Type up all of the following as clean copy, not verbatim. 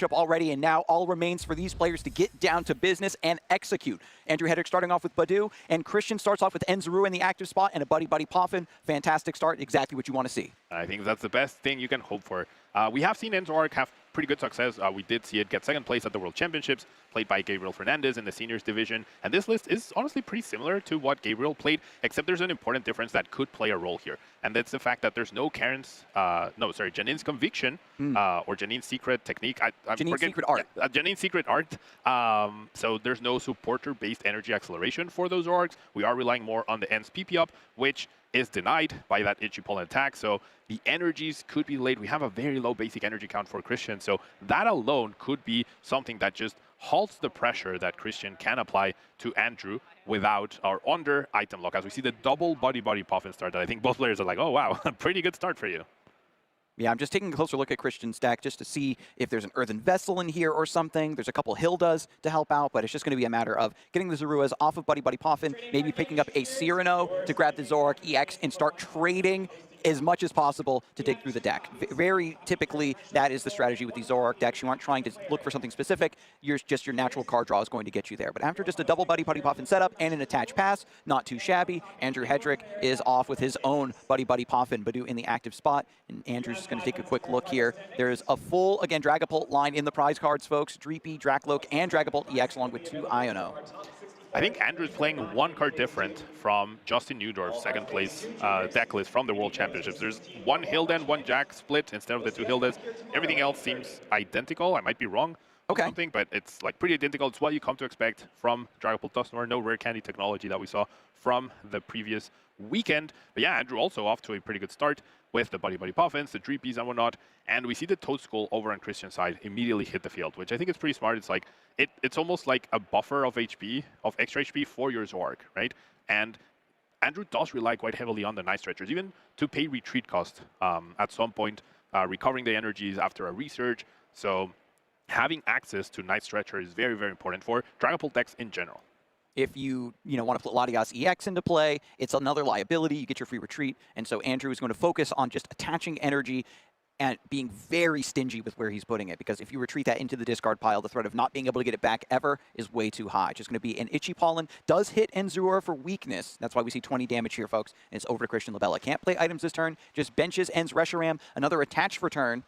matchup already, and now all remains for these players to get down to business and execute. Andrew Hedrick starting off with Badu, and Christian starts off with Enzuru in the active spot and a Buddy Poffin. Fantastic start, exactly what you want to see. I think that's the best thing you can hope for. We have seen Zoroark have pretty good success. We did see it get second place at the World Championships, played by Gabriel Fernandez in the seniors division. And this list is honestly pretty similar to what Gabriel played, except there's an important difference that could play a role here. And that's the fact that there's no Janine's Conviction or Janine's Secret Technique. Janine's Secret Art. Janine's Secret Art. So there's no supporter-based energy acceleration for those Zoroarks. We are relying more on the N's PP up, which is denied by that Itchy Pollen attack. So the energies could be late. We have a very low basic energy count for Christian. So that alone could be something that just halts the pressure that Christian can apply to Andrew without or under item lock. As we see the double Buddy Poffin start, that I think both players are like, oh wow, a pretty good start for you. Yeah, I'm just taking a closer look at Christian's deck just to see if there's an Earthen Vessel in here or something. There's a couple Hildas to help out, but it's just going to be a matter of getting the Zoruas off of Buddy Poffin, maybe picking up a Cyrano to grab the Zoroark EX and start trading as much as possible to dig through the deck. Very typically, that is the strategy with these Zoroark decks. You aren't trying to look for something specific. Your natural card draw is going to get you there. But after just a double Buddy Poffin setup and an attached pass, not too shabby, Andrew Hedrick is off with his own Buddy Poffin, Badu in the active spot. And Andrew's just going to take a quick look here. There's a full, again, Dragapult line in the prize cards, folks. Dreepy, Drakloak, and Dragapult EX along with 2 Iono. I think Andrew's playing one card different from Justin Newdorf's second place deck list from the World Championships. There's one Hilda and one Jack split instead of the 2 Hildas. Everything else seems identical. I might be wrong on something, but it's like pretty identical. It's what you come to expect from Dragapult Dusknoir. No rare candy technology that we saw from the previous weekend. But yeah, Andrew also off to a pretty good start with the Buddy Poffins, the Dreepies and whatnot. And we see the Toad Skull over on Christian's side immediately hit the field, which I think is pretty smart. It's like, it's almost like a buffer of HP, of extra HP for your Zoroark, right? And Andrew does rely quite heavily on the Night Stretchers, even to pay retreat cost at some point, recovering the energies after a research. So having access to Night Stretcher is very, very important for Dragapult decks in general. If you want to put Latias EX into play, it's another liability. You get your free retreat. And so Andrew is going to focus on just attaching energy and being very stingy with where he's putting it. Because if you retreat that into the discard pile, the threat of not being able to get it back ever is way too high. It's just going to be an Itchy Pollen. Does hit Enzura for weakness. That's why we see 20 damage here, folks. And it's over to Christian Labella. Can't play items this turn. Just benches Enz Reshiram. Another attached for turn.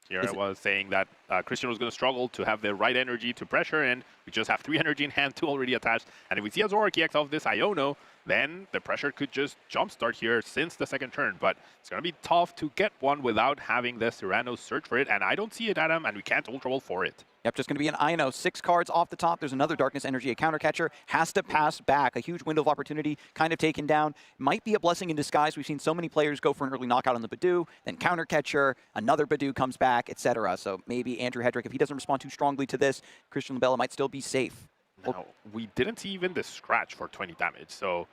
Here I was saying that Christian was going to struggle to have the right energy to pressure, and we just have 3 energy in hand, 2 already attached. And if we see a Zoroark EX off this Iono, then the pressure could just jumpstart here since the second turn. But it's going to be tough to get one without having the Cyrano search for it, and I don't see it, Adam, and we can't Ultra Ball for it. Yep, just going to be an Iono. 6 cards off the top. There's another Darkness Energy, a counter catcher. Has to pass back. A huge window of opportunity, kind of taken down. Might be a blessing in disguise. We've seen so many players go for an early knockout on the Badu, then counter catcher, another Badu comes back, etc. So maybe Andrew Hedrick, if he doesn't respond too strongly to this, Christian Labella might still be safe. Now, we didn't see even the scratch for 20 damage, so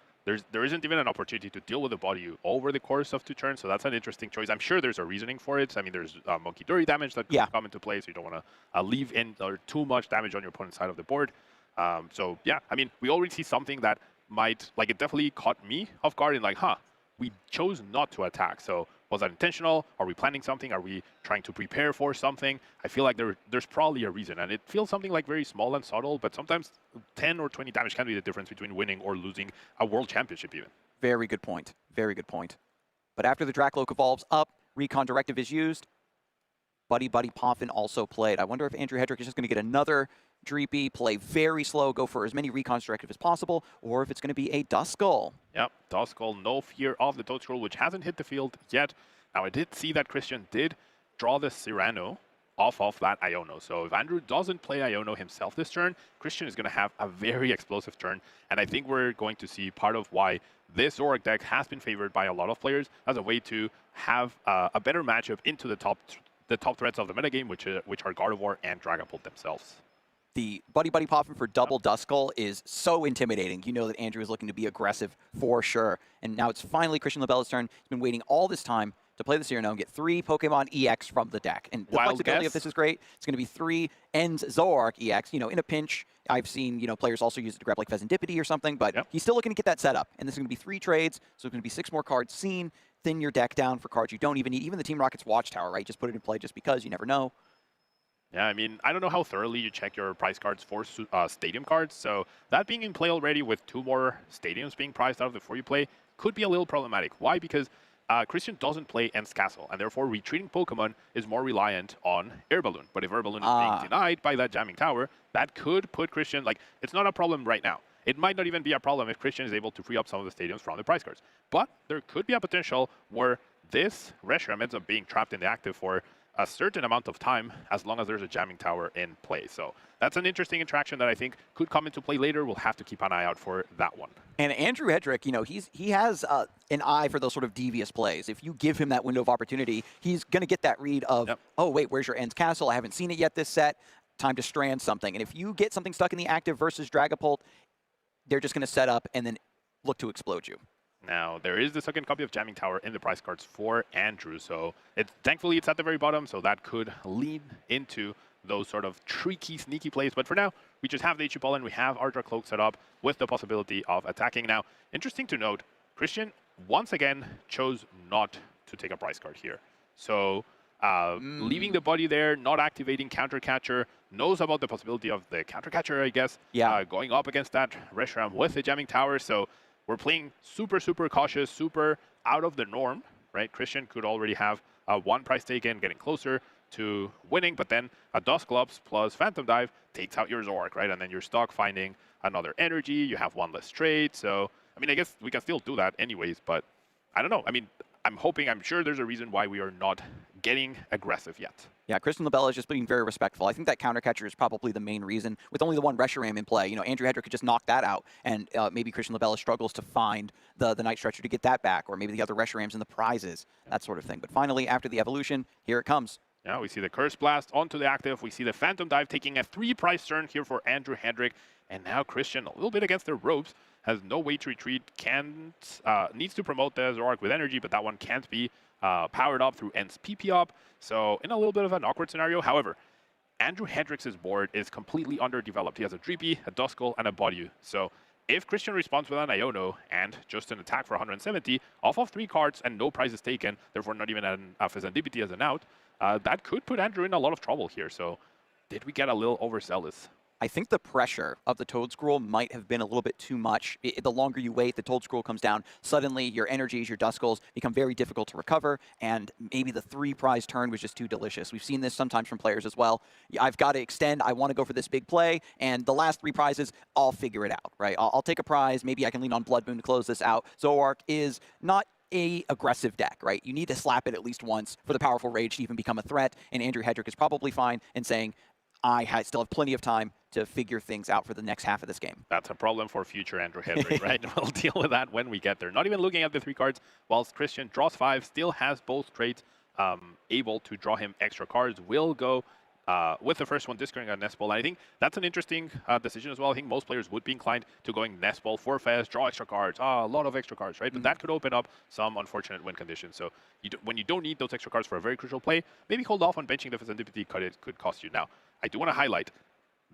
there isn't even an opportunity to deal with the body over the course of 2 turns, so that's an interesting choice. I'm sure there's a reasoning for it. I mean, there's Monkey Dory damage that could come into play, so you don't want to leave in too much damage on your opponent's side of the board. So yeah, I mean, we already see something that might, like, it definitely caught me off guard in like, we chose not to attack. So was that intentional? Are we planning something? Are we trying to prepare for something? I feel like there's probably a reason, and it feels something like very small and subtle, but sometimes 10 or 20 damage can be the difference between winning or losing a world championship even. Very good point. Very good point. But after the Drakloak evolves up, Recon Directive is used. Buddy Poffin also played. I wonder if Andrew Hedrick is just going to get another Dreepy, play very slow, go for as many Recons Directive as possible, or if it's going to be a Duskull. Yep, Duskull, no fear of the Toad Scroll, which hasn't hit the field yet. Now, I did see that Christian did draw the Cyrano off of that Iono. So if Andrew doesn't play Iono himself this turn, Christian is going to have a very explosive turn. And I think we're going to see part of why this Zoroark deck has been favored by a lot of players as a way to have a better matchup into the top threats of the metagame, which are Gardevoir and Dragapult themselves. The Buddy Poffin for double Duskull is so intimidating. You know that Andrew is looking to be aggressive for sure. And now it's finally Christian Labella's turn. He's been waiting all this time to play the Cyrano and get 3 Pokemon EX from the deck. And the flexibility of this is great. It's going to be 3 Enz Zoroark EX. You know, in a pinch, I've seen, players also use it to grab like Pheasantipity or something, but he's still looking to get that set up. And this is going to be 3 trades, so it's going to be 6 more cards seen. Thin your deck down for cards you don't even need. Even the Team Rocket's Watchtower, right? Just put it in play just because, you never know. Yeah, I mean, I don't know how thoroughly you check your prize cards for stadium cards, so that being in play already with 2 more stadiums being prized out of the 4 you play could be a little problematic. Why? Because Christian doesn't play Ents Castle, and therefore retreating Pokemon is more reliant on Air Balloon. But if Air Balloon is being denied by that jamming tower, that could put Christian, like, it's not a problem right now. It might not even be a problem if Christian is able to free up some of the stadiums from the prize cards. But there could be a potential where this Reshiram ends up being trapped in the active for a certain amount of time as long as there's a jamming tower in play. So that's an interesting interaction that I think could come into play later. We'll have to keep an eye out for that one. And Andrew Hedrick, you know, he has an eye for those sort of devious plays. If you give him that window of opportunity, he's going to get that read of, oh, wait, where's your Ents Castle? I haven't seen it yet this set. Time to strand something. And if you get something stuck in the active versus Dragapult, they're just going to set up and then look to explode you. Now, there is the second copy of Jamming Tower in the prize cards for Andrew, so thankfully it's at the very bottom, so that could lead into those sort of tricky, sneaky plays. But for now, we just have the HU Pollen, we have our Cloak set up with the possibility of attacking. Now, interesting to note, Christian once again chose not to take a prize card here. So leaving the body there, not activating Counter Catcher, knows about the possibility of the Counter Catcher, I guess, going up against that Reshiram with the Jamming Tower. So we're playing super, super cautious, super out of the norm, right? Christian could already have 1 prize taken, getting closer to winning, but then a Dusclops plus Phantom Dive takes out your Zoroark, right? And then you're stuck finding another energy, you have 1 less trade. So, I mean, I guess we can still do that anyways, but I don't know. I mean, I'm sure there's a reason why we are not getting aggressive yet. Yeah, Kristen Labella is just being very respectful. I think that counter catcher is probably the main reason. With only the 1 Reshiram in play, you know, Andrew Hedrick could just knock that out, and maybe Christian Labella struggles to find the Night Stretcher to get that back, or maybe the other Reshirams in the prizes, that sort of thing. But finally, after the evolution, here it comes. Yeah, we see the Curse Blast onto the active. We see the Phantom Dive taking a 3 prize turn here for Andrew Hedrick. And now Christian, a little bit against the ropes, has no way to retreat, needs to promote the Zoroark with energy, but that one can't be powered up through Ents PP up. So in a little bit of an awkward scenario. However, Andrew Hedrick's board is completely underdeveloped. He has a Dreepy, a Duskull, and a Bodyu. So if Christian responds with an Iono and just an attack for 170, off of 3 cards and no prizes taken, therefore not even an Fezandipity as an out, that could put Andrew in a lot of trouble here. So did we get a little overzealous? I think the pressure of the Toad Scroll might have been a little bit too much. The longer you wait, the Toad Scroll comes down. Suddenly, your energies, your Duskulls become very difficult to recover, and maybe the 3 prize turn was just too delicious. We've seen this sometimes from players as well. I've got to extend. I want to go for this big play, and the last 3 prizes, I'll figure it out, right? I'll take a prize. Maybe I can lean on Blood Moon to close this out. Zoroark is not a aggressive deck, right? You need to slap it at least once for the powerful rage to even become a threat, and Andrew Hedrick is probably fine in saying, I still have plenty of time to figure things out for the next half of this game. That's a problem for future Andrew Hedrick, right? We'll deal with that when we get there. Not even looking at the 3 cards, whilst Christian draws 5, still has both traits able to draw him extra cards, will go with the first one, discarding a Nest Ball. And I think that's an interesting decision as well. I think most players would be inclined to going Nest Ball for Fez, draw extra cards, a lot of extra cards, right? But that could open up some unfortunate win conditions. So when you don't need those extra cards for a very crucial play, maybe hold off on benching the Fezandipity because it could cost you. Now, I do want to highlight,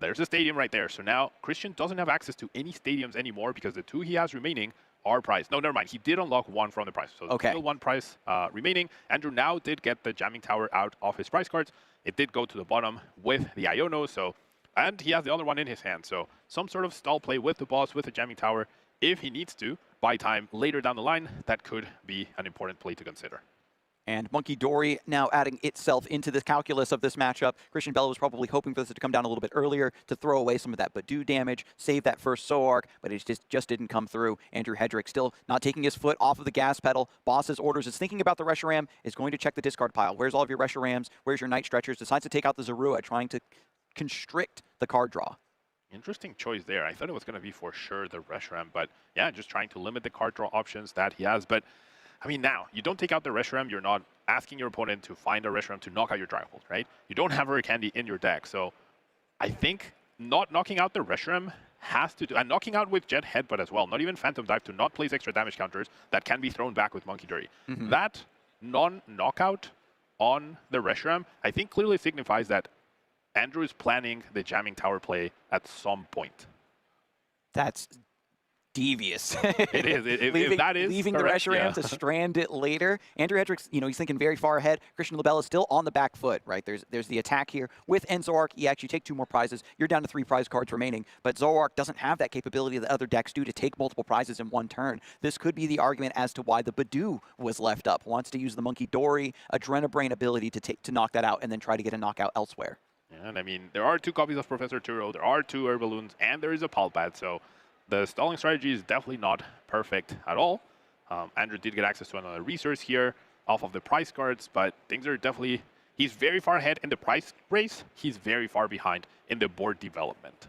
there's a stadium right there. So now Christian doesn't have access to any stadiums anymore because the 2 he has remaining are prized. No, never mind. He did unlock 1 from the prize. So there's still 1 prize remaining. Andrew now did get the Jamming Tower out of his prize cards. It did go to the bottom with the Iono. And he has the other one in his hand. So some sort of stall play with the boss, with the Jamming Tower. If he needs to buy time later down the line, that could be an important play to consider. And Monkey Dory now adding itself into the calculus of this matchup. Christian Bella was probably hoping for this to come down a little bit earlier to throw away some of that Badoo damage, save that first Zoroark, but it just didn't come through. Andrew Hedrick still not taking his foot off of the gas pedal. Boss's orders is thinking about the Reshiram, is going to check the discard pile. Where's all of your Reshirams? Where's your Night Stretchers? Decides to take out the Zorua, trying to constrict the card draw. Interesting choice there. I thought it was going to be for sure the Reshiram, but yeah, just trying to limit the card draw options that he has. But I mean, now, you don't take out the Reshiram, you're not asking your opponent to find a Reshiram to knock out your Dragapult, right? You don't have Rare Candy in your deck, so I think not knocking out the Reshiram has to do, and knocking out with Jet Headbutt as well, not even Phantom Dive to not place extra damage counters that can be thrown back with Monkey Dory. That non-knockout on the Reshiram, I think clearly signifies that Andrew is planning the Jamming Tower play at some point. That's devious. It is. If that is leaving correct, the Reshiram to strand it later. Andrew Hedrick's, he's thinking very far ahead. Christian Labella is still on the back foot, right? There's the attack here. With Zoroark, you actually take 2 more prizes. You're down to 3 prize cards remaining, but Zoroark doesn't have that capability that other decks do to take multiple prizes in one turn. This could be the argument as to why the Badoo was left up. Wants to use the Monkey Dory, Adrenabrain ability to knock that out and then try to get a knockout elsewhere. Yeah, and I mean, there are 2 copies of Professor Turo, there are 2 air balloons, and there is a Pulpad, so the stalling strategy is definitely not perfect at all. Andrew did get access to another resource here off of the prize cards, but things are definitely... He's very far ahead in the prize race. He's very far behind in the board development.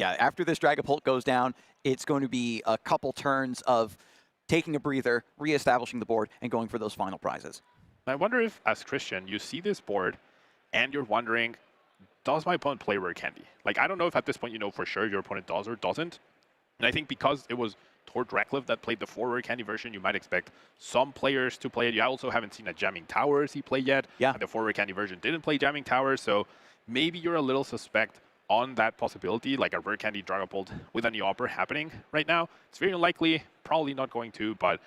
After this Dragapult goes down, it's going to be a couple turns of taking a breather, reestablishing the board, and going for those final prizes. I wonder if, as Christian, you see this board, and you're wondering, does my opponent play Rare Candy? Like, I don't know if at this point you know for sure your opponent does or doesn't. And I think because it was Tord Dracliff that played the 4 Rare Candy version, you might expect some players to play it. You also haven't seen a Jamming Towers he play yet. Yeah. And the 4 Rare Candy version didn't play Jamming Towers, so maybe you're a little suspect on that possibility, like a Rare Candy Dragapult with a Neopper happening right now. It's very unlikely, probably not going to, but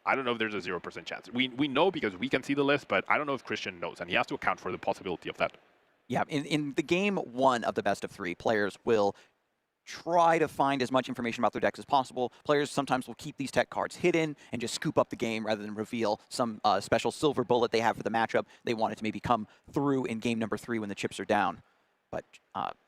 I don't know if there's a 0% chance. We know because we can see the list, but I don't know if Christian knows, and he has to account for the possibility of that. Yeah, in the game 1 of the best of 3, players will try to find as much information about their decks as possible. Players sometimes will keep these tech cards hidden and just scoop up the game rather than reveal some special silver bullet they have for the matchup they want it to maybe come through in game number 3 when the chips are down. But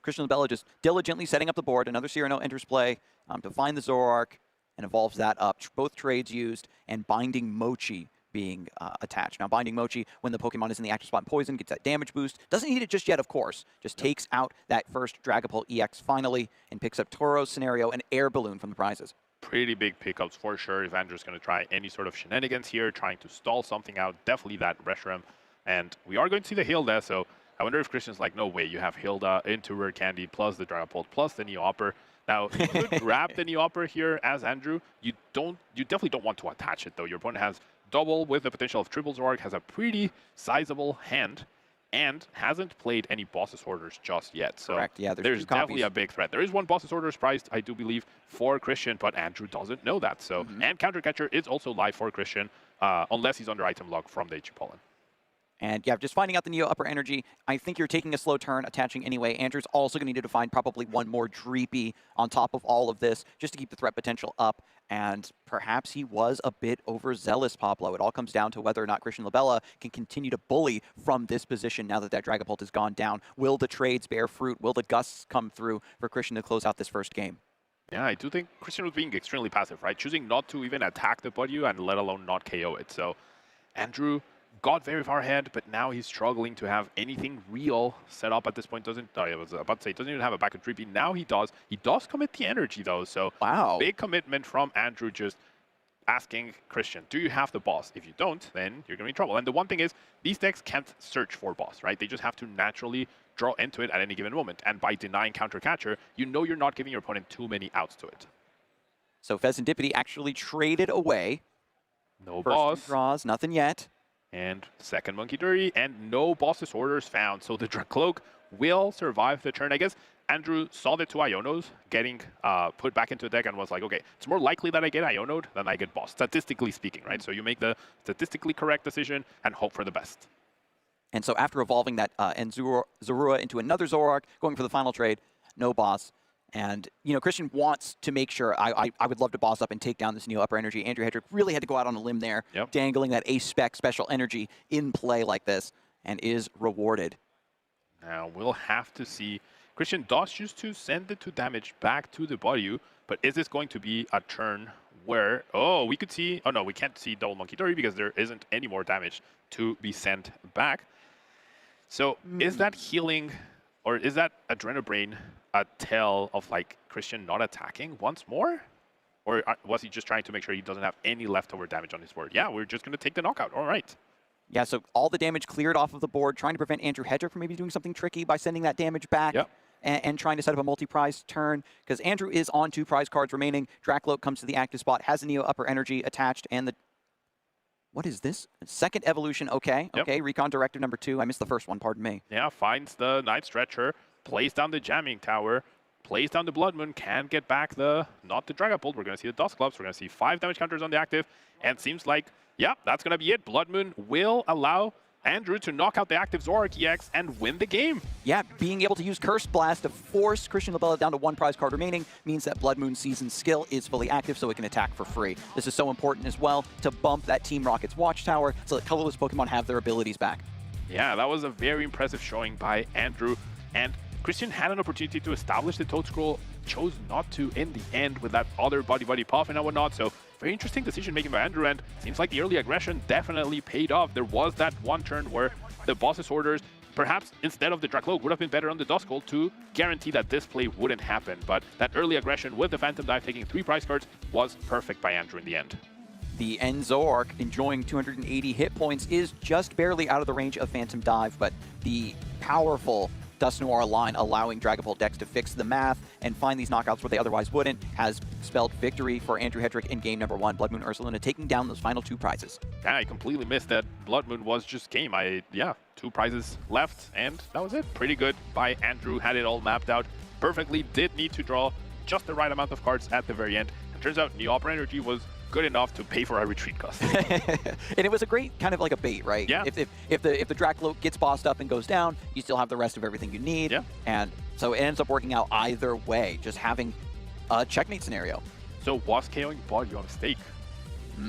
Christian Labella just diligently setting up the board. Another Cyrano enters play to find the Zoroark and evolves that up. Both trades used, and Binding Mochi being attached. Now, Binding Mochi, when the Pokemon is in the active spot in Poison, gets that damage boost. Doesn't need it just yet, of course. Just takes out that first Dragapult EX finally and picks up Toro's Scenario and Air Balloon from the prizes. Pretty big pickups for sure. If Andrew's going to try any sort of shenanigans here, trying to stall something out, definitely that Reshiram. And we are going to see the Hilda, so I wonder if Christian's like, no way, you have Hilda into Rare Candy plus the Dragapult plus the Neopper. Now, you could grab the Neopper here as Andrew. You definitely don't want to attach it, though. Your opponent has double with the potential of triple Zoroark, has a pretty sizable hand, and hasn't played any Boss's Orders just yet. So correct, yeah, there's definitely a big threat. There is one Boss's Orders prized, I do believe, for Christian, but Andrew doesn't know that. So, and Countercatcher is also live for Christian, unless he's under item lock from the HG Pollen. And yeah, just finding out the Neo Upper Energy, I think you're taking a slow turn, attaching anyway. Andrew's also going to need to find probably one more Dreepy on top of all of this, just to keep the threat potential up. And perhaps he was a bit overzealous, Pablo. It all comes down to whether or not Christian Labella can continue to bully from this position now that that Dragapult has gone down. Will the trades bear fruit? Will the gusts come through for Christian to close out this first game? Yeah, I do think Christian was being extremely passive, right? Choosing not to even attack the Budyu and let alone not KO it. So Andrew got very far ahead, but now he's struggling to have anything real set up at this point. I was about to say, doesn't even have a backup Dreepy. Now he does. He does commit the energy, though. So wow, big commitment from Andrew, just asking Christian, do you have the boss? If you don't, then you're going to be in trouble. And the one thing is, these decks can't search for boss, right? They just have to naturally draw into it at any given moment. And by denying Countercatcher, you know you're not giving your opponent too many outs to it. So Pheasantipity actually traded away. No First boss. Draws, nothing yet. And second Monkey Dirty, and no Boss's Orders found. So the Dracloak will survive the turn. I guess Andrew saw the 2 Ionos getting put back into the deck and was like, okay, it's more likely that I get Ionoed than I get Boss, statistically speaking, right? So you make the statistically correct decision and hope for the best. And so after evolving that Zorua into another Zoroark, going for the final trade, no Boss. And, you know, Christian wants to make sure, I would love to boss up and take down this Neo Upper Energy. Andrew Hedrick really had to go out on a limb there, dangling that A-Spec special energy in play like this, and is rewarded. Now, we'll have to see. Christian does choose to send the 2 damage back to the Budyu, but is this going to be a turn where, oh, we could see, oh no, we can't see double Monkey Dory because there isn't any more damage to be sent back. So is that healing, or is that Adrenabrain a tell of like Christian not attacking once more? Or was he just trying to make sure he doesn't have any leftover damage on his board? Yeah, we're just going to take the knockout. All right. Yeah, so all the damage cleared off of the board, trying to prevent Andrew Hedrick from maybe doing something tricky by sending that damage back and trying to set up a multi-prize turn, because Andrew is on 2 prize cards remaining. Dracloak comes to the active spot, has a Neo Upper Energy attached, and the... What is this? Second evolution, okay. Okay, Recon Directive number 2. I missed the first one, pardon me. Yeah, finds the Night Stretcher, plays down the Jamming Tower, plays down the Blood Moon, can get back not the Dragapult. We're going to see the Dusclops. We're going to see 5 damage counters on the active. And seems like, yeah, that's going to be it. Blood Moon will allow Andrew to knock out the active Zoroark EX and win the game. Yeah, being able to use Curse Blast to force Christian Labella down to 1 prize card remaining means that Blood Moon Season's skill is fully active, so it can attack for free. This is so important as well to bump that Team Rocket's Watchtower so that colorless Pokemon have their abilities back. Yeah, that was a very impressive showing by Andrew. And Christian had an opportunity to establish the Toad Scroll, chose not to in the end with that other Buddy Puffin and whatnot. So very interesting decision making by Andrew, and seems like the early aggression definitely paid off. There was that one turn where the boss's orders, perhaps instead of the Dracloak, would have been better on the Duskull to guarantee that this play wouldn't happen. But that early aggression with the Phantom Dive taking 3 prize cards was perfect by Andrew in the end. The end Zoroark, enjoying 280 hit points, is just barely out of the range of Phantom Dive, but the powerful Dust Noir line allowing Dragapult decks to fix the math and find these knockouts where they otherwise wouldn't has spelled victory for Andrew Hedrick in game number 1. Blood Moon Ursaluna taking down those final 2 prizes. Yeah, I completely missed that Blood Moon was just game. 2 prizes left, and that was it. Pretty good by Andrew, had it all mapped out perfectly, did need to draw just the right amount of cards at the very end. It turns out Neo Opera Energy was good enough to pay for our retreat cost. And it was a great kind of like a bait, right? Yeah. If the Dracloak gets bossed up and goes down, you still have the rest of everything you need. Yeah. And so it ends up working out either way, just having a checkmate scenario. So was KOing Bodyu a mistake?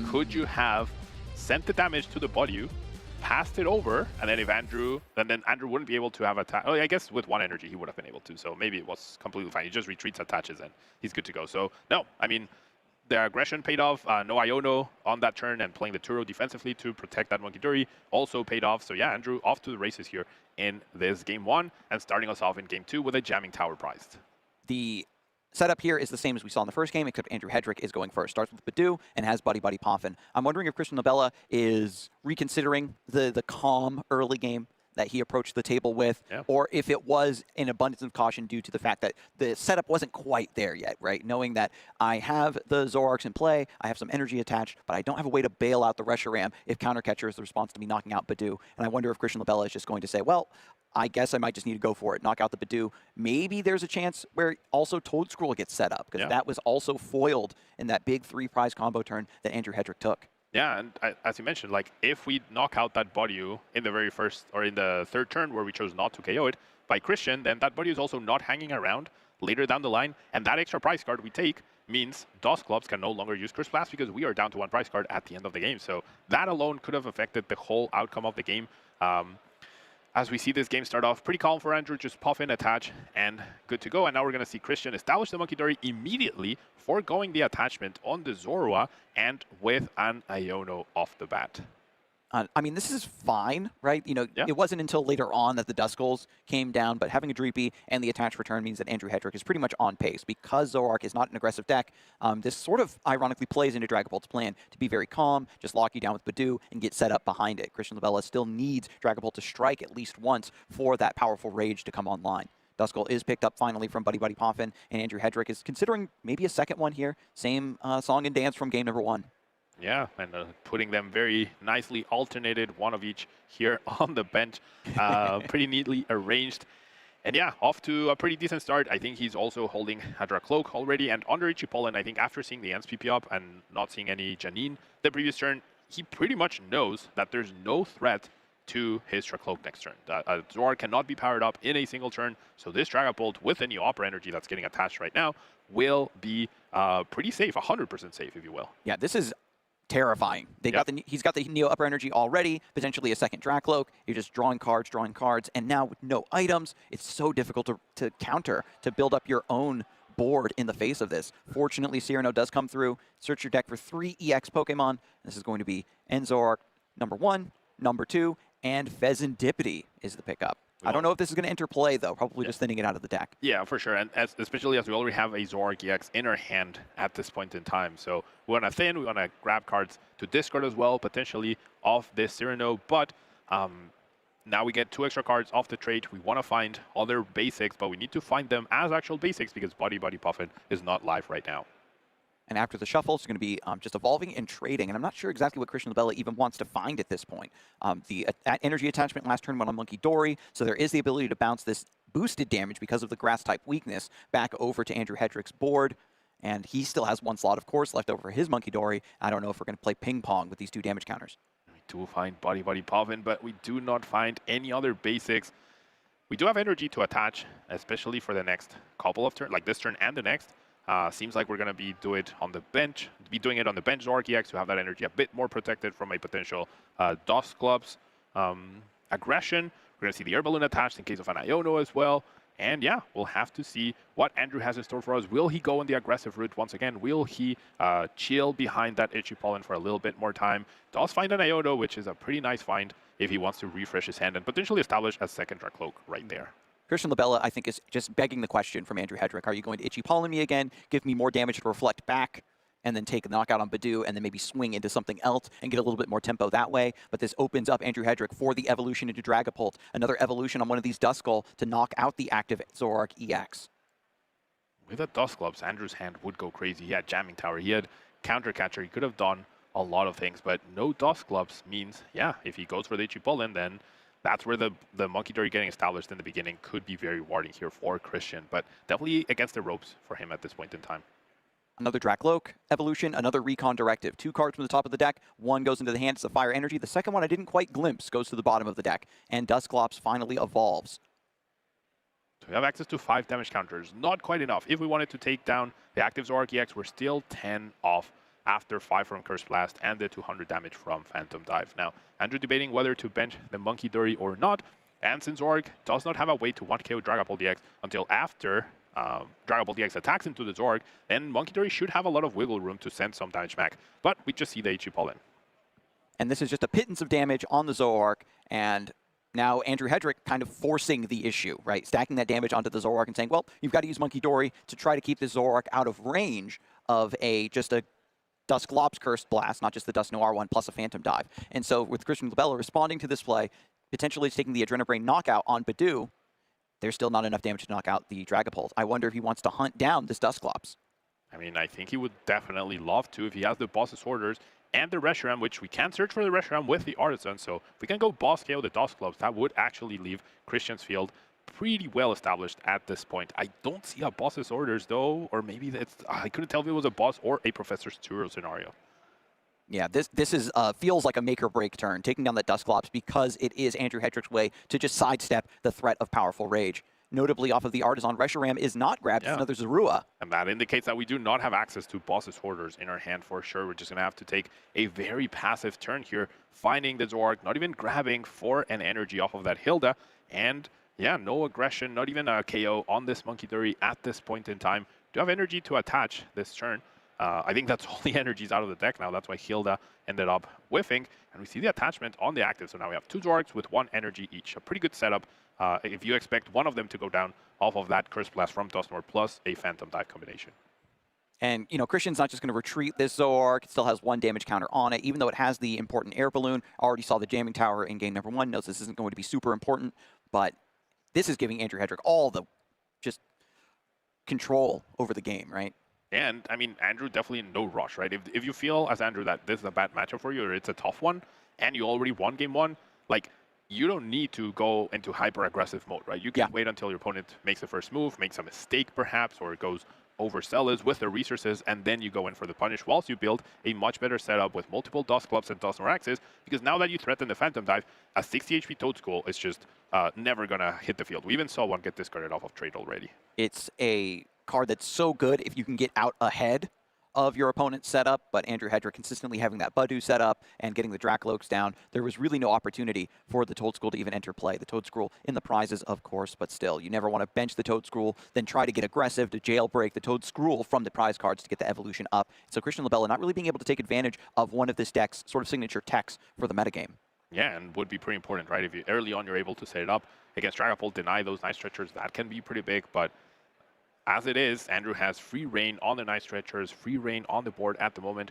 Could you have sent the damage to the Bodyu, passed it over, and then if Andrew, then Andrew wouldn't be able to have attack. Oh, I guess with 1 energy he would have been able to. So maybe it was completely fine. He just retreats, attaches, and he's good to go. So no, I mean, the aggression paid off. No Iono on that turn, and playing the Turo defensively to protect that Monkey Dory also paid off. So yeah, Andrew off to the races here in this game 1, and starting us off in game 2 with a Jamming Tower prized. The setup here is the same as we saw in the first game, except Andrew Hedrick is going first. Starts with Badoo and has Buddy Puffin. I'm wondering if Christian Labella is reconsidering the calm early game that he approached the table with, or if it was an abundance of caution due to the fact that the setup wasn't quite there yet, right? Knowing that I have the Zoroarks in play, I have some energy attached, but I don't have a way to bail out the Reshiram if Counter Catcher is the response to me knocking out Badoo. And I wonder if Christian Labella is just going to say, well, I guess I might just need to go for it, knock out the Badoo. Maybe there's a chance where also Toad Scroll gets set up, because that was also foiled in that big 3 prize combo turn that Andrew Hedrick took. Yeah, and as you mentioned, like if we knock out that Bodyu in the very first or in the 3rd turn where we chose not to KO it by Christian, then that Bodyu is also not hanging around later down the line, and that extra prize card we take means Dusclops can no longer use Curse Blast because we are down to 1 prize card at the end of the game. So that alone could have affected the whole outcome of the game. As we see this game start off pretty calm for Andrew, just puff in, attach, and good to go. And now we're going to see Christian establish the Monkey Dory immediately, foregoing the attachment on the Zorua and with an Iono off the bat. I mean, this is fine, right? You know, it wasn't until later on that the Duskulls came down, but having a Dreepy and the attached return means that Andrew Hedrick is pretty much on pace. Because Zoroark is not an aggressive deck, this sort of ironically plays into Dragapult's plan to be very calm, just lock you down with Badoo and get set up behind it. Christian Labella still needs Dragapult to strike at least once for that powerful rage to come online. Duskull is picked up finally from Buddy Puffin, and Andrew Hedrick is considering maybe a second one here. Same song and dance from game number 1. Yeah, and putting them very nicely alternated, one of each here on the bench. Pretty neatly arranged. And yeah, off to a pretty decent start. I think he's also holding a Dracloak already. And under Ichipollin, I think after seeing the Ents PP up and not seeing any Janine the previous turn, he pretty much knows that there's no threat to his Dracloak next turn. Zoroark cannot be powered up in a single turn. So this Dragapult with the Neo Opera energy that's getting attached right now will be pretty safe, 100% safe, if you will. Yeah, this is terrifying. He's got the Neo Upper Energy already, potentially a second Dracloak. You're just drawing cards, and now with no items, it's so difficult to counter, to build up your own board in the face of this. Fortunately, Cyrano does come through. Search your deck for 3 EX Pokemon. This is going to be Zoroark number 1, number 2, and Pheasantipity is the pickup. I don't know if this is going to interplay, though. Probably just thinning it out of the deck. Yeah, for sure. And especially as we already have a Zoroark EX in our hand at this point in time. So we want to thin, we want to grab cards to discard as well, potentially off this Cyrano. But now we get 2 extra cards off the trait. We want to find other basics, but we need to find them as actual basics because Buddy Puffin is not live right now. And after the shuffle, it's going to be just evolving and trading. And I'm not sure exactly what Christian Labella even wants to find at this point. The energy attachment last turn went on Monkey Dory, so there is the ability to bounce this boosted damage because of the grass-type weakness back over to Andrew Hedrick's board. And he still has one slot, of course, left over for his Monkey Dory. I don't know if we're going to play ping pong with these two damage counters. We do find Buddy Puffin, but we do not find any other basics. We do have energy to attach, especially for the next couple of turns, like this turn and the next. Seems like we're going to be doing it on the bench. Zoroark EX to have that energy a bit more protected from a potential Dusclops aggression. We're going to see the air balloon attached in case of an Iono as well. And yeah, we'll have to see what Andrew has in store for us. Will he go in the aggressive route once again? Will he chill behind that Itchy Pollen for a little bit more time? Does find an Iono, which is a pretty nice find if he wants to refresh his hand and potentially establish a second Dracloak right there. Christian Labella, I think, is just begging the question from Andrew Hedrick. Are you going to Itchy Pollen me again, give me more damage to reflect back, and then take a knockout on Badoo, and then maybe swing into something else and get a little bit more tempo that way? But this opens up Andrew Hedrick for the evolution into Dragapult, another evolution on one of these Duskull to knock out the active Zoroark EX. With a Dusclops, Andrew's hand would go crazy. He had Jamming Tower, he had Counter Catcher, he could have done a lot of things, but no Dusclops means, yeah, if he goes for the Itchy Pollen, then that's where the Monkey Dory getting established in the beginning could be very rewarding here for Christian, but definitely against the ropes for him at this point in time. Another Dracloak evolution, another Recon Directive. 2 cards from the top of the deck. One goes into the hand, it's a Fire Energy. The second one I didn't quite glimpse goes to the bottom of the deck, and Dusclops finally evolves. So we have access to 5 damage counters. Not quite enough. If we wanted to take down the active Zoroark EX, we're still 10 off after 5 from Curse Blast and the 200 damage from Phantom Dive. Now, Andrew debating whether to bench the Monkey Dory or not, and since Zoroark does not have a way to 1-KO Dragapult EX until after Dragapult EX attacks into the Zoroark, then Monkey Dory should have a lot of wiggle room to send some damage back. But we just see the Itchy Pollen. And this is just a pittance of damage on the Zoroark, and now Andrew Hedrick kind of forcing the issue, right? Stacking that damage onto the Zoroark and saying, well, you've got to use Monkey Dory to try to keep this Zoroark out of range of just a Dusclops Cursed Blast, not just the Dust Noir one, plus a Phantom Dive. And so with Christian Labella responding to this play, potentially taking the Adrenabrain knockout on Badoo, there's still not enough damage to knock out the Dragapult. I wonder if he wants to hunt down this Dusclops. I mean, I think he would definitely love to if he has the boss's orders and the Reshiram, which we can search for the Reshiram with the Artisan. So if we can go boss KO the Dusclops, that would actually leave Christian's field pretty well established at this point. I don't see a boss's orders though, or maybe it's, I couldn't tell if it was a boss or a Professor's Turo scenario. Yeah, this is feels like a make or break turn, taking down that Dusclops, because it is Andrew Hedrick's way to just sidestep the threat of Powerful Rage. Notably, off of the Artisan, Reshiram is not grabbed. It's another Zorua. And that indicates that we do not have access to boss's orders in our hand for sure. We're just going to have to take a very passive turn here, finding the Zoroark, not even grabbing for an energy off of that Hilda. And yeah, no aggression, not even a KO on this Monkey Dory at this point in time. Do have energy to attach this turn. I think that's all the energies out of the deck now. That's why Hilda ended up whiffing. And we see the attachment on the active. So now we have 2 Zoroarks with 1 energy each. A pretty good setup if you expect one of them to go down off of that Curse Blast from Dustmore plus a Phantom Dive combination. And, you know, Christian's not just going to retreat this Zoroark. It still has 1 damage counter on it, even though it has the important air balloon. Already saw the jamming tower in game number 1. Knows this isn't going to be super important. But this is giving Andrew Hedrick all the just control over the game, right? And, I mean, Andrew, definitely in no rush, right? If you feel, as Andrew, that this is a bad matchup for you or it's a tough one, and you already won game 1, like, you don't need to go into hyper-aggressive mode, right? You can wait until your opponent makes the first move, makes a mistake perhaps, or goes overzealous with their resources, and then you go in for the punish whilst you build a much better setup with multiple Dusclops and Dusnoraxes, because now that you threaten the Phantom Dive, a 60 HP Toadschool is just never going to hit the field. We even saw one get discarded off of trade already. It's a card that's so good if you can get out ahead of your opponent's setup, but Andrew Hedrick consistently having that Badoo setup and getting the Dracloaks down, there was really no opportunity for the Toadschool to even enter play. The Toadschool in the prizes, of course, but still, you never want to bench the Toadschool, then try to get aggressive to jailbreak the Toadschool from the prize cards to get the evolution up. So Christian Labella not really being able to take advantage of one of this deck's sort of signature techs for the metagame. Yeah, and would be pretty important, right? If you early on you're able to set it up against Dragapult, deny those Night Stretchers, that can be pretty big, but as it is, Andrew has free reign on the Night Stretchers, free reign on the board at the moment.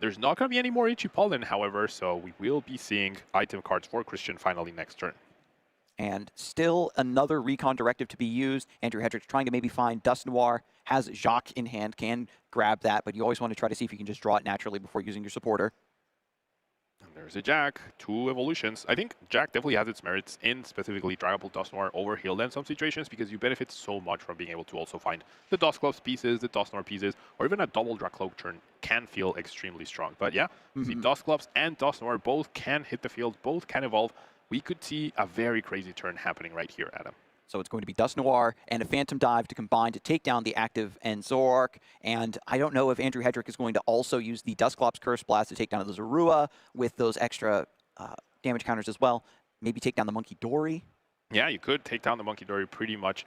There's not going to be any more Itchy Pollen, however, so we will be seeing item cards for Christian finally next turn. And still another Recon Directive to be used. Andrew Hedrick trying to maybe find Dust Noir, has Jacques in hand, can grab that, but you always want to try to see if you can just draw it naturally before using your supporter. And There's a Jack, 2 evolutions. I think Jack definitely has its merits in specifically Dragapult Dusknoir over Hilda in some situations because you benefit so much from being able to also find the Dusclops pieces, the Dusknoir pieces, or even a double Dracloak turn can feel extremely strong. But yeah, the Dusclops and Dusknoir both can hit the field, both can evolve. We could see a very crazy turn happening right here, Adam. So it's going to be Dusknoir and a Phantom Dive to combine to take down the active and Zoroark. And I don't know if Andrew Hedrick is going to also use the Dusclops Curse Blast to take down the Zorua with those extra damage counters as well. Maybe take down the Monkey Dory. Yeah, you could take down the Monkey Dory pretty much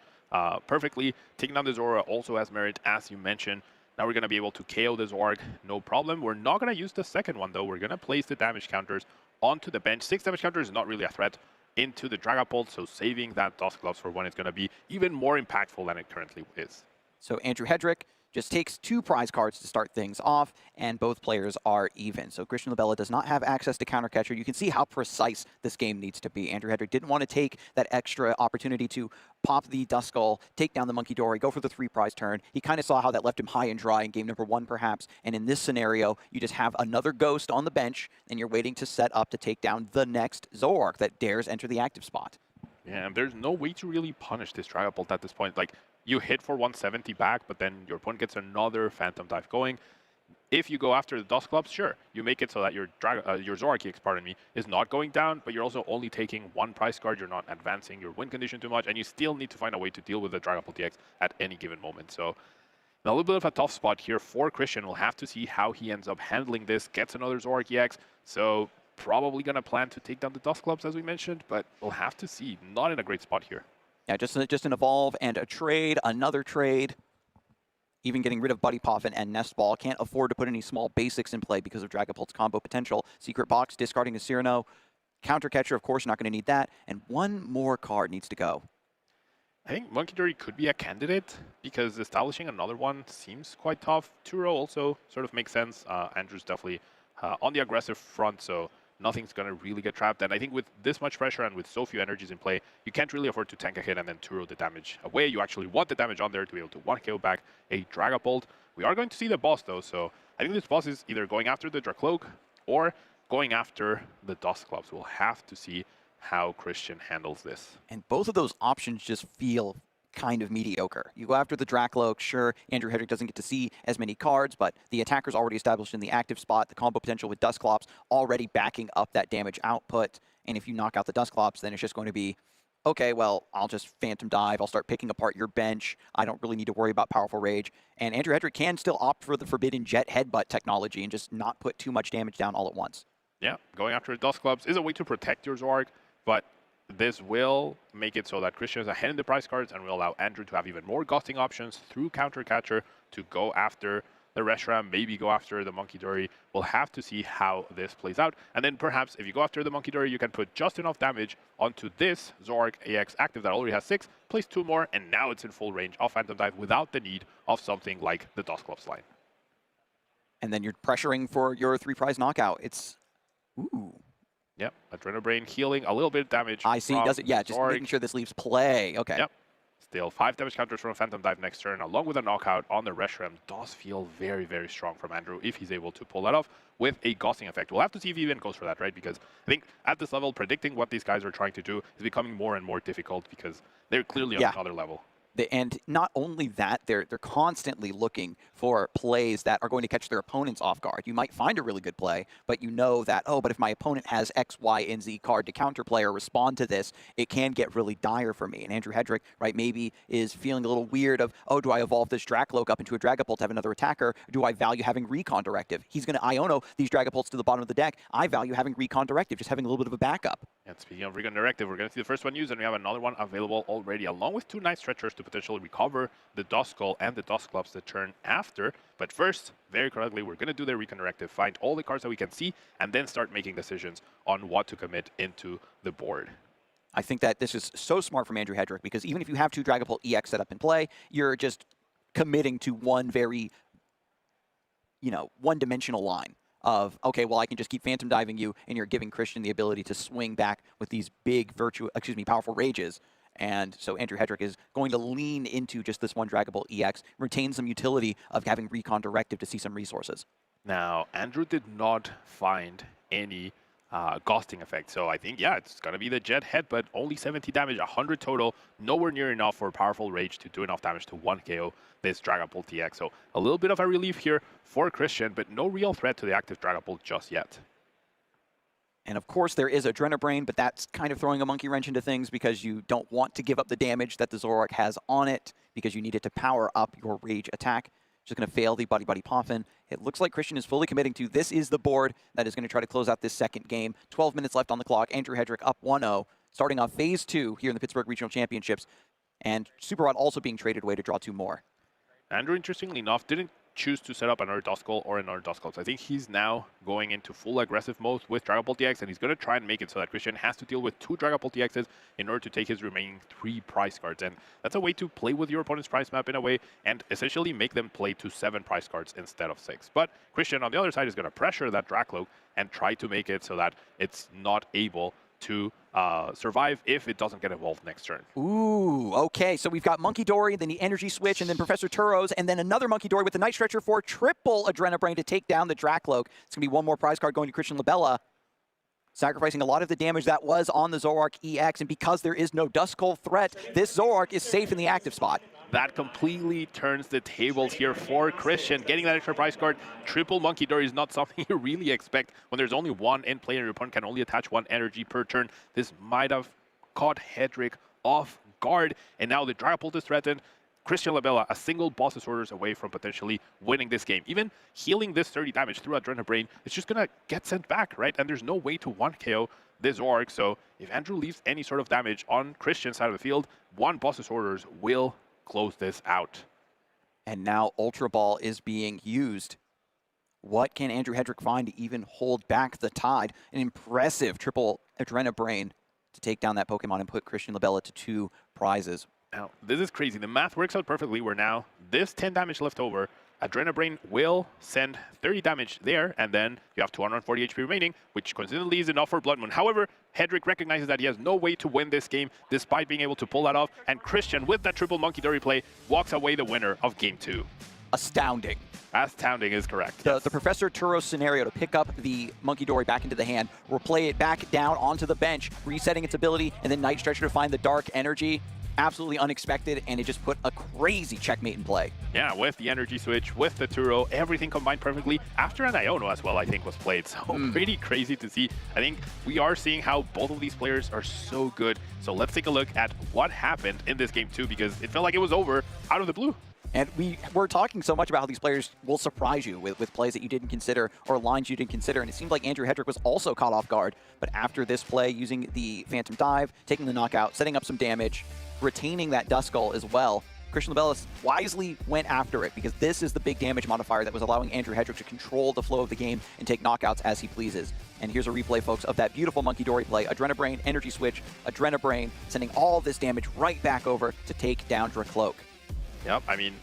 perfectly. Taking down the Zorua also has merit, as you mentioned. Now we're going to be able to KO the Zoroark, no problem. We're not going to use the second one, though. We're going to place the damage counters onto the bench. 6 damage counters is not really a threat into the Dragapult, so saving that Dusclops for when it's going to be even more impactful than it currently is. So Andrew Hedrick just takes 2 prize cards to start things off, and both players are even. So Christian Labella does not have access to Counter Catcher. You can see how precise this game needs to be. Andrew Hedrick didn't want to take that extra opportunity to pop the Duskull, take down the Monkey Dory, go for the 3 prize turn. He kind of saw how that left him high and dry in game number 1, perhaps. And in this scenario, you just have another Ghost on the bench, and you're waiting to set up to take down the next Zoroark that dares enter the active spot. Yeah, and there's no way to really punish this Dragapult at this point. Like, you hit for 170 back, but then your opponent gets another Phantom Dive going. If you go after the Dusclops, sure, you make it so that your Zoroark EX, pardon me, is not going down, but you're also only taking 1 prize card. You're not advancing your win condition too much, and you still need to find a way to deal with the Dragapult EX at any given moment. So a little bit of a tough spot here for Christian. We'll have to see how he ends up handling this. Gets another Zoroark EX, so probably going to plan to take down the Dusclops, as we mentioned, but we'll have to see. Not in a great spot here. Yeah, just an evolve and a trade, another trade. Even getting rid of Buddy Poffin and Nest Ball. Can't afford to put any small basics in play because of Dragapult's combo potential. Secret Box, discarding a Cyrano. Counter Catcher, of course, not going to need that. And 1 more card needs to go. I think Monkey Dory could be a candidate because establishing another one seems quite tough. Turo also sort of makes sense. Andrew's definitely on the aggressive front, so nothing's going to really get trapped. And I think with this much pressure and with so few energies in play, you can't really afford to tank a hit and then Turo the damage away. You actually want the damage on there to be able to 1-KO back a Dragapult. We are going to see the boss, though, so I think this boss is either going after the Dracloak or going after the Dusclops. We'll have to see how Christian handles this. And both of those options just feel kind of mediocre. You go after the Dracloak, sure, Andrew Hedrick doesn't get to see as many cards, but the attacker's already established in the active spot, the combo potential with Dusclops already backing up that damage output, and if you knock out the Dusclops, then it's just going to be, okay, well, I'll just Phantom Dive, I'll start picking apart your bench, I don't really need to worry about Powerful Rage, and Andrew Hedrick can still opt for the Forbidden Jet Headbutt technology and just not put too much damage down all at once. Yeah, going after Dusclops is a way to protect your Zoroark, but this will make it so that Christian is ahead in the prize cards and will allow Andrew to have even more gusting options through Counter Catcher to go after the Reshiram, maybe go after the Monkey Dory. We'll have to see how this plays out. And then perhaps if you go after the Monkey Dory, you can put just enough damage onto this Zoroark EX active that already has 6, place 2 more, and now it's in full range of Phantom Dive without the need of something like the Dusclops line. And then you're pressuring for your 3 prize knockout. It's, ooh. Yep, Adrenobrain healing a little bit of damage. I see, does it? Yeah, just making sure this leaves play. Okay. Yep. Still 5 damage counters from Phantom Dive next turn, along with a knockout on the Reshiram. Does feel very, very strong from Andrew if he's able to pull that off with a gusting effect. We'll have to see if he even goes for that, right? Because I think at this level, predicting what these guys are trying to do is becoming more and more difficult because they're clearly on another level. And not only that, they're constantly looking for plays that are going to catch their opponents off guard. You might find a really good play, but you know that, oh, but if my opponent has X, Y, and Z card to counterplay or respond to this, it can get really dire for me. And Andrew Hedrick, right, maybe is feeling a little weird of, oh, do I evolve this Dracloak up into a Dragapult to have another attacker? Or do I value having Recon Directive? He's going to Iono these Dragapults to the bottom of the deck. I value having Recon Directive, just having a little bit of a backup. And speaking of Recon Directive, we're going to see the first one used, and we have another one available already, along with 2 nice stretchers to potentially recover the Duskull and the Dusclops the turn after. But first, very correctly, we're going to do the Recon Directive, find all the cards that we can see, and then start making decisions on what to commit into the board. I think that this is so smart from Andrew Hedrick, because even if you have 2 Dragapult EX set up in play, you're just committing to one very, one-dimensional line of, okay, well, I can just keep Phantom Diving you, and you're giving Christian the ability to swing back with these big powerful rages. And so Andrew Hedrick is going to lean into just this one Dragapult EX, retain some utility of having Recon Directive to see some resources. Now, Andrew did not find any ghosting effect. So I think, yeah, it's going to be the Jet Head, but only 70 damage, 100 total. Nowhere near enough for powerful Rage to do enough damage to 1 KO this Dragapult TX. So a little bit of a relief here for Christian, but no real threat to the active Dragapult just yet. And of course, there is Adrenabrain, but that's kind of throwing a monkey wrench into things because you don't want to give up the damage that the Zoroark has on it because you need it to power up your Rage attack. Just going to fail the Buddy Buddy Poffin. It looks like Christian is fully committing to this is the board that is going to try to close out this second game. 12 minutes left on the clock. Andrew Hedrick up 1-0, starting off Phase 2 here in the Pittsburgh Regional Championships. And Super Rod also being traded away to draw 2 more. Andrew, interestingly enough, didn't choose to set up another Duskull or another Duskull. So I think he's now going into full aggressive mode with Dragapult DX, and he's going to try and make it so that Christian has to deal with 2 Dragapult DXs in order to take his remaining 3 prize cards. And that's a way to play with your opponent's prize map in a way and essentially make them play to 7 prize cards instead of 6. But Christian, on the other side, is going to pressure that Dracloak and try to make it so that it's not able to survive if it doesn't get evolved next turn. Ooh, okay. So we've got Monkey Dory, then the Energy Switch, and then Professor Turos, and then another Monkey Dory with the Night Stretcher for triple Adrenabrain to take down the Dracloak. It's going to be 1 more prize card going to Christian Labella, sacrificing a lot of the damage that was on the Zoroark EX, and because there is no Duskull threat, this Zoroark is safe in the active spot. That completely turns the tables here for Christian. Getting that extra prize card, triple Monkey Dory is not something you really expect when there's only 1 in play and your opponent can only attach 1 energy per turn. This might have caught Hedrick off guard, and now the Dragapult is threatened. Christian Labella, a single boss's orders away from potentially winning this game. Even healing this 30 damage through Adrenabrain, it's just going to get sent back, right? And there's no way to 1 KO this Zoroark, so if Andrew leaves any sort of damage on Christian's side of the field, 1 boss's orders will close this out. And now Ultra Ball is being used. What can Andrew Hedrick find to even hold back the tide? An impressive triple Adrenabrain to take down that Pokemon and put Christian Labella to 2 prizes. Now, this is crazy. The math works out perfectly where now this 10 damage left over, Adrenabrain will send 30 damage there, and then you have 240 HP remaining, which coincidentally is enough for Blood Moon. However, Hedrick recognizes that he has no way to win this game despite being able to pull that off, and Christian, with that triple Monkey Dory play, walks away the winner of Game 2. Astounding. Astounding is correct. The Professor Turos scenario to pick up the Monkey Dory back into the hand, replay it back down onto the bench, resetting its ability, and then Night Stretcher to find the Dark Energy. Absolutely unexpected, and it just put a crazy checkmate in play. Yeah, with the Energy Switch, with the Turo, everything combined perfectly after an Iono as well, I think, was played. So pretty crazy to see. I think we are seeing how both of these players are so good. So let's take a look at what happened in this game too, because it felt like it was over out of the blue. And we're talking so much about how these players will surprise you with plays that you didn't consider or lines you didn't consider. And it seemed like Andrew Hedrick was also caught off guard. But after this play, using the Phantom Dive, taking the knockout, setting up some damage, retaining that Duskull as well, Christian Labella wisely went after it because this is the big damage modifier that was allowing Andrew Hedrick to control the flow of the game and take knockouts as he pleases. And here's a replay, folks, of that beautiful Monkey Dory play. Adrenabrain, Energy Switch, Adrenabrain, sending all this damage right back over to take down Dracloak. Yep, I mean,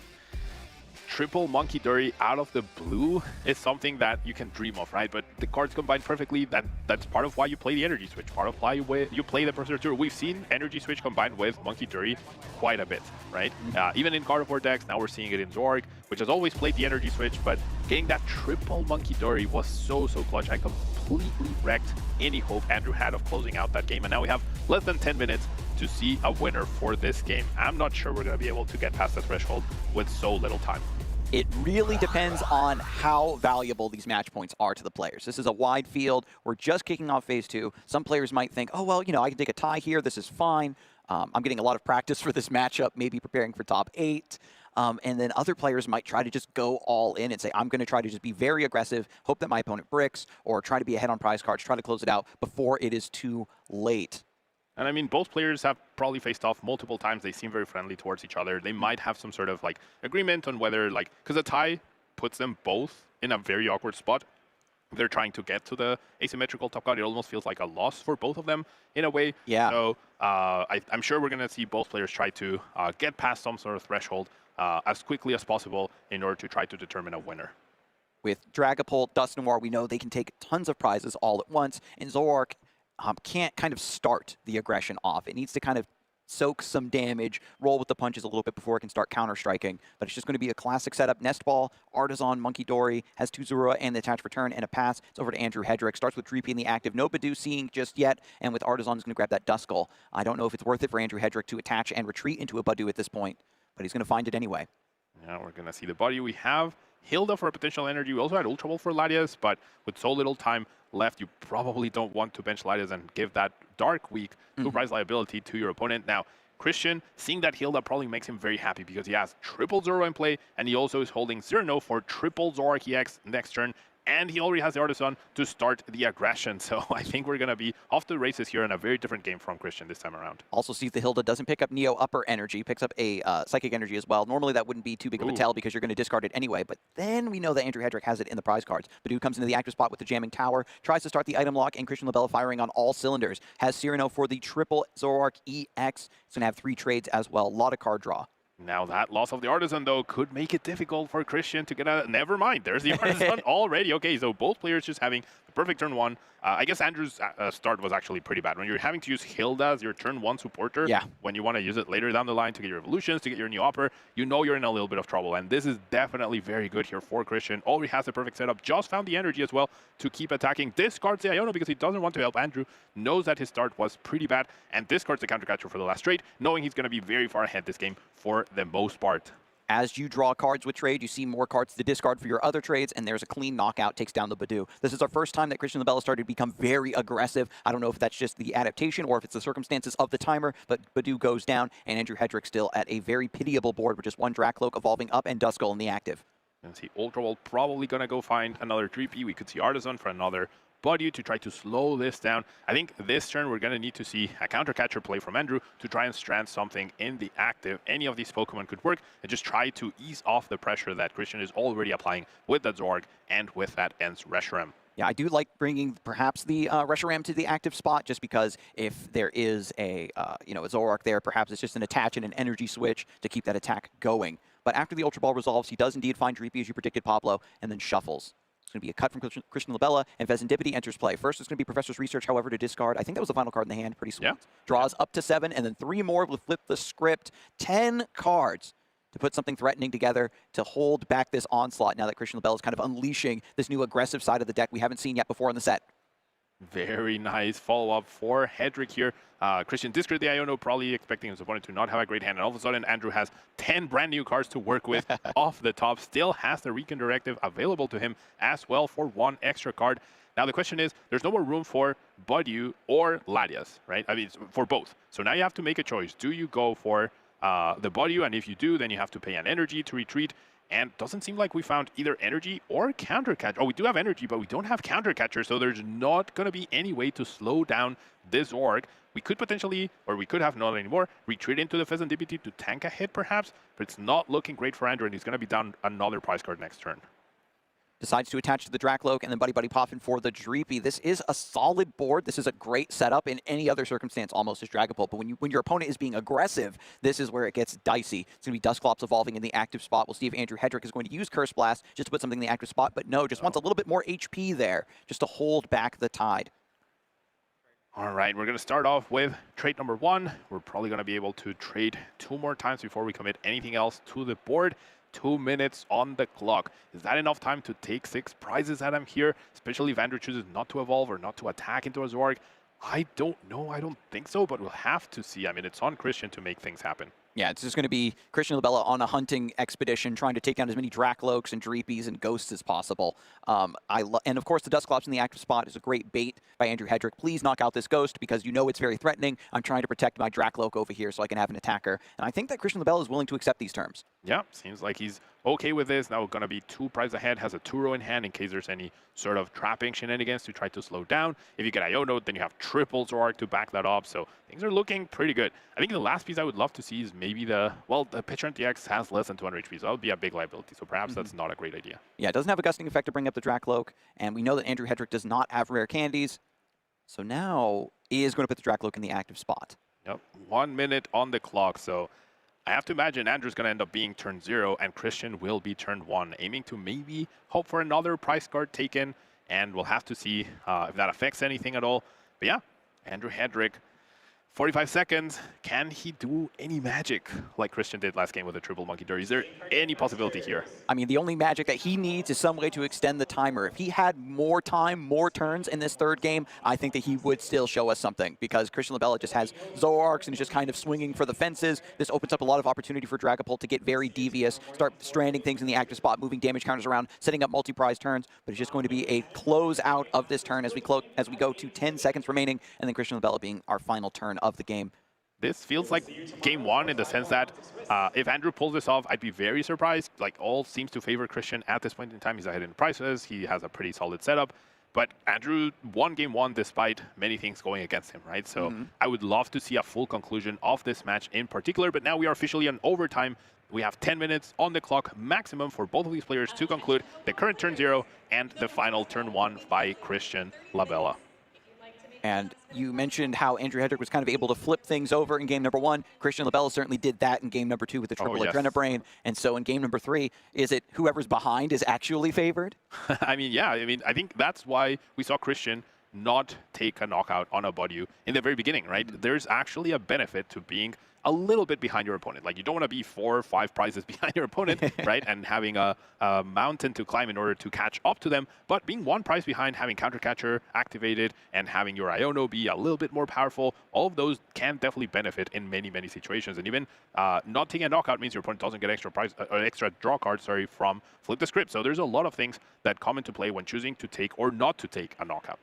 triple Monkey Dory out of the blue is something that you can dream of, right? But the cards combine perfectly. That's part of why you play the Energy Switch, part of why you play the Professor Tour. We've seen Energy Switch combined with Monkey Dory quite a bit, right? Even in Gardevoir decks, now we're seeing it in Zoroark, which has always played the Energy Switch, but getting that triple Monkey Dory was so clutch. I completely wrecked any hope Andrew had of closing out that game, and now we have less than 10 minutes to see a winner for this game. I'm not sure we're going to be able to get past the threshold with so little time. It really depends on how valuable these match points are to the players. This is a wide field. We're just kicking off Phase 2. Some players might think, oh, well, you know, I can take a tie here. This is fine. I'm getting a lot of practice for this matchup, maybe preparing for top 8. And then other players might try to just go all in and say, I'm going to try to just be very aggressive, hope that my opponent bricks, or try to be ahead on prize cards, try to close it out before it is too late. And I mean, both players have probably faced off multiple times. They seem very friendly towards each other. They might have some sort of like agreement on whether, like, because a tie puts them both in a very awkward spot. They're trying to get to the asymmetrical top card. It almost feels like a loss for both of them in a way. Yeah. So I'm sure we're going to see both players try to get past some sort of threshold as quickly as possible in order to try to determine a winner. With Dragapult, Dusknoir, we know they can take tons of prizes all at once, and Zoroark can't kind of start the aggression off. It needs to kind of soak some damage, roll with the punches a little bit before it can start counter-striking. But it's just going to be a classic setup. Nest Ball, Artisan, Monkey Dory, has 2 Zorua and the attached return and a pass. It's over to Andrew Hedrick. Starts with Dreepy in the active. No Badoo seeing just yet, and with Artisan, is going to grab that Duskull. I don't know if it's worth it for Andrew Hedrick to attach and retreat into a Badoo at this point, but he's going to find it anyway. Now we're going to see the body. We have Hilda for a potential energy. We also had Ultra Ball for Latias, but with so little time left, you probably don't want to bench Latias and give that Dark Week 2-prize liability to your opponent. Now, Christian, seeing that Hilda probably makes him very happy because he has triple Zoro in play, and he also is holding Cyrano for triple Zoroark EX next turn, and he already has the Artisan to start the aggression. So I think we're going to be off to the races here in a very different game from Christian this time around. Also sees the Hilda doesn't pick up Neo Upper Energy, picks up a Psychic Energy as well. Normally that wouldn't be too big of a tell because you're going to discard it anyway, but then we know that Andrew Hedrick has it in the prize cards. Badoo comes into the active spot with the Jamming Tower, tries to start the item lock, and Christian Labella firing on all cylinders. Has Cyrano for the triple Zoroark EX. He's going to have 3 trades as well. A lot of card draw. Now that loss of the Artisan, though, could make it difficult for Christian to get a... Never mind, there's the Artisan already. Okay, so both players just having the perfect turn 1. I guess Andrew's start was actually pretty bad. When you're having to use Hilda as your turn 1 supporter, when you want to use it later down the line to get your evolutions, to get your new upper, you know you're in a little bit of trouble. And this is definitely very good here for Christian. Already has the perfect setup. Just found the energy as well to keep attacking. Discards the Iono because he doesn't want to help Andrew. Knows that his start was pretty bad. And discards the counter catcher for the last trade, knowing he's going to be very far ahead this game for the most part. As you draw cards with trade, you see more cards to discard for your other trades, and there's a clean knockout, takes down the Badoo. This is our first time that Christian Labella started to become very aggressive. I don't know if that's just the adaptation or if it's the circumstances of the timer, but Badoo goes down, and Andrew Hedrick still at a very pitiable board with just 1 Dracloak evolving up and Duskull in the active. And see Ultra Ball probably going to go find another 3P. We could see Artisan for another Body to try to slow this down. I think this turn we're going to need to see a counter catcher play from Andrew to try and strand something in the active. Any of these Pokemon could work and just try to ease off the pressure that Christian is already applying with that Zoroark and with that Ents Reshiram. Yeah, I do like bringing perhaps the Reshiram to the active spot just because if there is a a Zoroark there, perhaps it's just an attach and an energy switch to keep that attack going. But after the Ultra Ball resolves, he does indeed find Dreepy as you predicted, Pablo, and then shuffles. It's going to be a cut from Christian Labella, and Vezendipity enters play. First, it's going to be Professor's Research, however, to discard. I think that was the final card in the hand. Pretty sweet. Yeah. Draws up to 7, and then 3 more will flip the script. 10 cards to put something threatening together to hold back this onslaught now that Christian Labella is kind of unleashing this new aggressive side of the deck we haven't seen yet before in the set. Very nice follow-up for Hedrick here. Christian discard the Iono, probably expecting his opponent to not have a great hand. And all of a sudden, Andrew has 10 brand new cards to work with off the top. Still has the Recon Directive available to him as well for 1 extra card. Now, the question is, there's no more room for Badoo or Latias, right? I mean, for both. So now you have to make a choice. Do you go for the Badoo? And if you do, then you have to pay an energy to retreat. And doesn't seem like we found either energy or counter catcher. Oh, we do have energy, but we don't have counter catcher, so there's not going to be any way to slow down this Zoroark. We could potentially, or we could have not anymore, retreat into the Vezendipity to tank a hit perhaps, but it's not looking great for Andrew, and he's going to be down another prize card next turn. Decides to attach to the Dracloak and then Buddy Poffin for the Dreepy. This is a solid board. This is a great setup in any other circumstance almost as Dragapult. But when your opponent is being aggressive, this is where it gets dicey. It's going to be Dusclops evolving in the active spot. We'll see if Andrew Hedrick is going to use Curse Blast just to put something in the active spot. But no, just wants a little bit more HP there just to hold back the tide. All right, we're going to start off with trade number 1. We're probably going to be able to trade 2 more times before we commit anything else to the board. 2 minutes on the clock. Is that enough time to take 6 prizes at him here, especially if Andrew chooses not to evolve or not to attack into a Zoroark? I don't know. I don't think so, but we'll have to see. I mean, it's on Christian to make things happen. Yeah, it's just going to be Christian Labella on a hunting expedition, trying to take down as many Dracloaks and Dreepies and Ghosts as possible. And of course, the Dusclops in the active spot is a great bait by Andrew Hedrick. Please knock out this Ghost because you know it's very threatening. I'm trying to protect my Dracloak over here so I can have an attacker. And I think that Christian Labella is willing to accept these terms. Yeah, seems like he's okay with this. Now going to be 2 prizes ahead, has a Turo in hand in case there's any sort of trapping shenanigans to try to slow down. If you get Iono, then you have triple Zoroark to back that up. So things are looking pretty good. I think the last piece I would love to see is maybe the Pitcher DX has less than 200 HP, so that would be a big liability. So perhaps that's not a great idea. Yeah, it doesn't have a gusting effect to bring up the Dracloak, and we know that Andrew Hedrick does not have rare candies. So now he is going to put the Dracloak in the active spot. Yep, 1 minute on the clock. So I have to imagine Andrew's going to end up being turn 0, and Christian will be turn 1, aiming to maybe hope for another prize card taken, and we'll have to see if that affects anything at all. But yeah, Andrew Hedrick 45 seconds. Can he do any magic like Christian did last game with a triple Monkey Dirty? Is there any possibility here? I mean, the only magic that he needs is some way to extend the timer. If he had more time, more turns in this third game, I think that he would still show us something, because Christian Labella just has Zoroarks and is just kind of swinging for the fences. This opens up a lot of opportunity for Dragapult to get very devious, start stranding things in the active spot, moving damage counters around, setting up multi-prize turns, but it's just going to be a close out of this turn as we go to 10 seconds remaining, and then Christian Labella being our final turn of the game. This feels like game one in the sense that if Andrew pulls this off, I'd be very surprised. Like, all seems to favor Christian at this point in time. He's ahead in prices. He has a pretty solid setup. But Andrew won game one despite many things going against him, right? So I would love to see a full conclusion of this match in particular. But now we are officially on overtime. We have 10 minutes on the clock maximum for both of these players to conclude the current turn 0 and the final turn 1 by Christian Labella. And you mentioned how Andrew Hedrick was kind of able to flip things over in game number 1. Christian Labella certainly did that in game number 2 with the triple Adrenabrain. And so in game number 3, is it whoever's behind is actually favored? I mean, yeah. I mean, I think that's why we saw Christian not take a knockout on a Badu in the very beginning, right? There's actually a benefit to being a little bit behind your opponent. Like, you don't want to be 4 or 5 prizes behind your opponent, right? And having a mountain to climb in order to catch up to them. But being 1 prize behind, having Counter Catcher activated, and having your Iono be a little bit more powerful, all of those can definitely benefit in many, many situations. And even not taking a knockout means your opponent doesn't get extra draw cards, from Flip the Script. So there's a lot of things that come into play when choosing to take or not to take a knockout.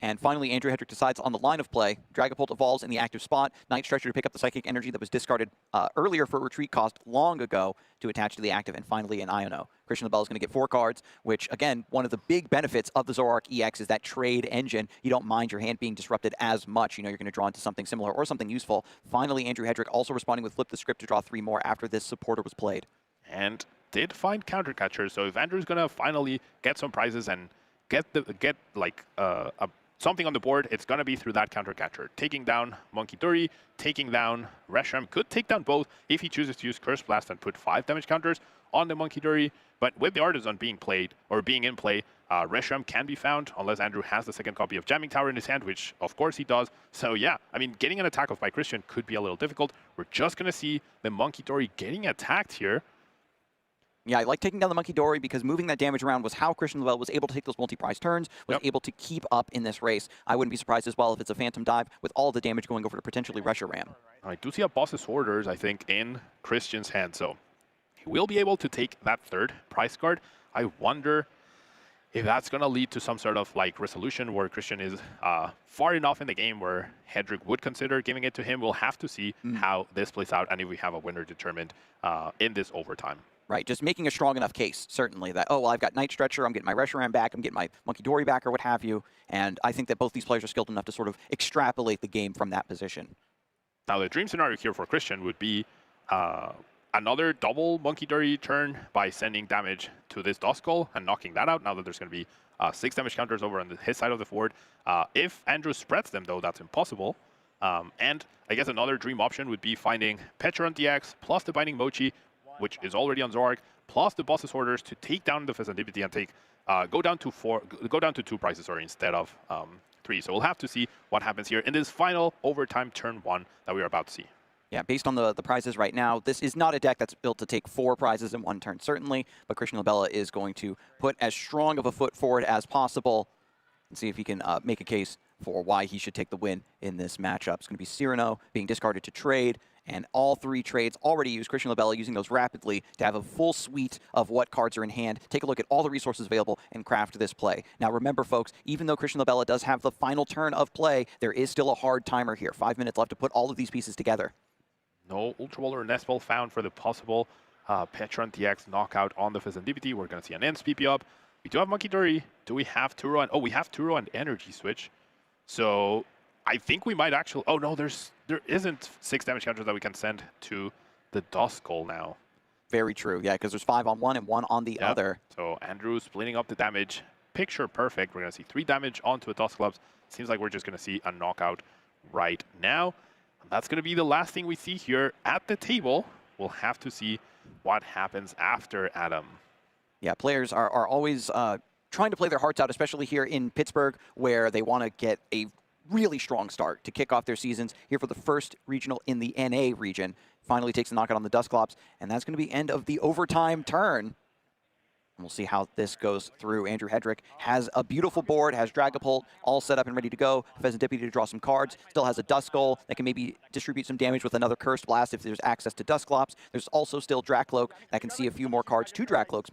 And finally, Andrew Hedrick decides on the line of play. Dragapult evolves in the active spot. Night Stretcher to pick up the Psychic Energy that was discarded earlier for retreat cost long ago to attach to the active. And finally, an Iono. Christian Labella is going to get 4 cards, which, again, one of the big benefits of the Zoroark EX is that trade engine. You don't mind your hand being disrupted as much. You know you're going to draw into something similar or something useful. Finally, Andrew Hedrick also responding with Flip the Script to draw 3 more after this supporter was played. And did find Counter Catcher. So if Andrew's going to finally get some prizes and get something on the board, it's going to be through that Counter Catcher. Taking down Monkey Dory, taking down Reshiram, could take down both if he chooses to use Curse Blast and put 5 damage counters on the Monkey Dory. But with the Artisan being played, or being in play, Reshiram can be found unless Andrew has the second copy of Jamming Tower in his hand, which of course he does. So yeah, I mean, getting an attack off by Christian could be a little difficult. We're just going to see the Monkey Dory getting attacked here. Yeah, I like taking down the Monkey Dory because moving that damage around was how Christian Labella was able to take those multi-prize turns, was able to keep up in this race. I wouldn't be surprised as well if it's a Phantom Dive with all the damage going over to potentially Reshiram. I do see a Boss's Orders, I think, in Christian's hand, so he will be able to take that 3rd prize card. I wonder if that's going to lead to some sort of like resolution where Christian is far enough in the game where Hedrick would consider giving it to him. We'll have to see how this plays out and if we have a winner determined in this overtime. Right, just making a strong enough case, certainly, that, oh, well, I've got Night Stretcher, I'm getting my Reshiram back, I'm getting my Monkey Dory back, or what have you. And I think that both these players are skilled enough to sort of extrapolate the game from that position. Now, the dream scenario here for Christian would be another double Monkey Dory turn by sending damage to this Duskull and knocking that out, now that there's going to be 6 damage counters over on his side of the board. If Andrew spreads them, though, that's impossible. And I guess another dream option would be finding Petron DX plus the Binding Mochi, which is already on Zoroark, plus the Boss's Orders to take down the Fezandipity and take go down to 2 prizes instead of 3. So we'll have to see what happens here in this final overtime turn 1 that we are about to see. Yeah, based on the prizes right now, this is not a deck that's built to take 4 prizes in 1 turn, certainly, but Christian Labella is going to put as strong of a foot forward as possible and see if he can make a case for why he should take the win in this matchup. It's going to be Cyrano being discarded to trade, and all 3 trades already used. Christian Labella using those rapidly to have a full suite of what cards are in hand, take a look at all the resources available, and craft this play. Now remember, folks, even though Christian Labella does have the final turn of play, there is still a hard timer here. 5 minutes left to put all of these pieces together. No Ultra Ball or Nest Ball found for the possible Petron DX knockout on the Fezandipity. We're going to see an Ends PP up. We do have Monkey Dory. Do we have Turo? And, oh, we have Turo and Energy Switch. So I think we might actually... Oh, no, there isn't 6 damage counters that we can send to the Duskull now. Very true, yeah, because there's 5 on one and 1 on the other. So Andrew splitting up the damage. Picture perfect. We're going to see 3 damage onto a Duskull. Seems like we're just going to see a knockout right now. And that's going to be the last thing we see here at the table. We'll have to see what happens after Adam. Yeah, players are always trying to play their hearts out, especially here in Pittsburgh, where they want to get a really strong start to kick off their seasons here for the first regional in the NA region. Finally takes a knockout on the Dusclops, and that's going to be end of the overtime turn. And we'll see how this goes through. Andrew Hedrick has a beautiful board, has Dragapult all set up and ready to go. Pheasant Deputy to draw some cards. Still has a Duskull that can maybe distribute some damage with another Cursed Blast if there's access to Dusclops. There's also still Dracloak that can see a few more cards to Dracloaks,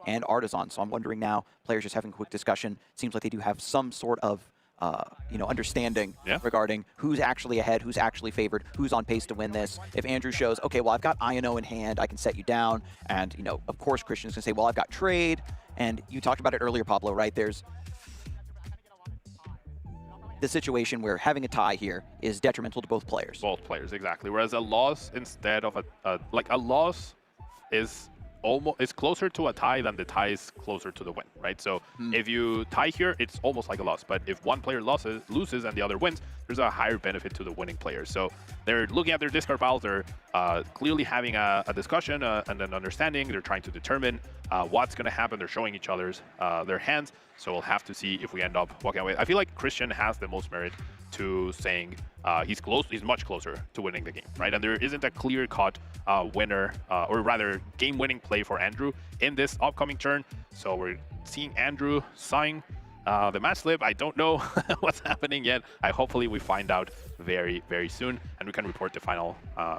and Artisan. So I'm wondering now, players just having a quick discussion. Seems like they do have some sort of understanding regarding who's actually ahead, who's actually favored, who's on pace to win this. If Andrew shows, okay, well, I've got Iono in hand, I can set you down. And, of course, Christian's going to say, well, I've got trade. And you talked about it earlier, Pablo, right? There's the situation where having a tie here is detrimental to both players. Both players, exactly. Whereas a loss instead of a loss is closer to a tie than the tie is closer to the win, right? So if you tie here, it's almost like a loss. But if one player loses and the other wins, there's a higher benefit to the winning player. So they're looking at their discard piles. They're clearly having a discussion and an understanding. They're trying to determine what's going to happen. They're showing each other's their hands. So we'll have to see if we end up walking away. I feel like Christian has the most merit to saying he's much closer to winning the game, right? And there isn't a clear-cut winner, or rather game-winning play for Andrew in this upcoming turn. So we're seeing Andrew sign the match slip. I don't know what's happening yet. Hopefully we find out very, very soon, and we can report the final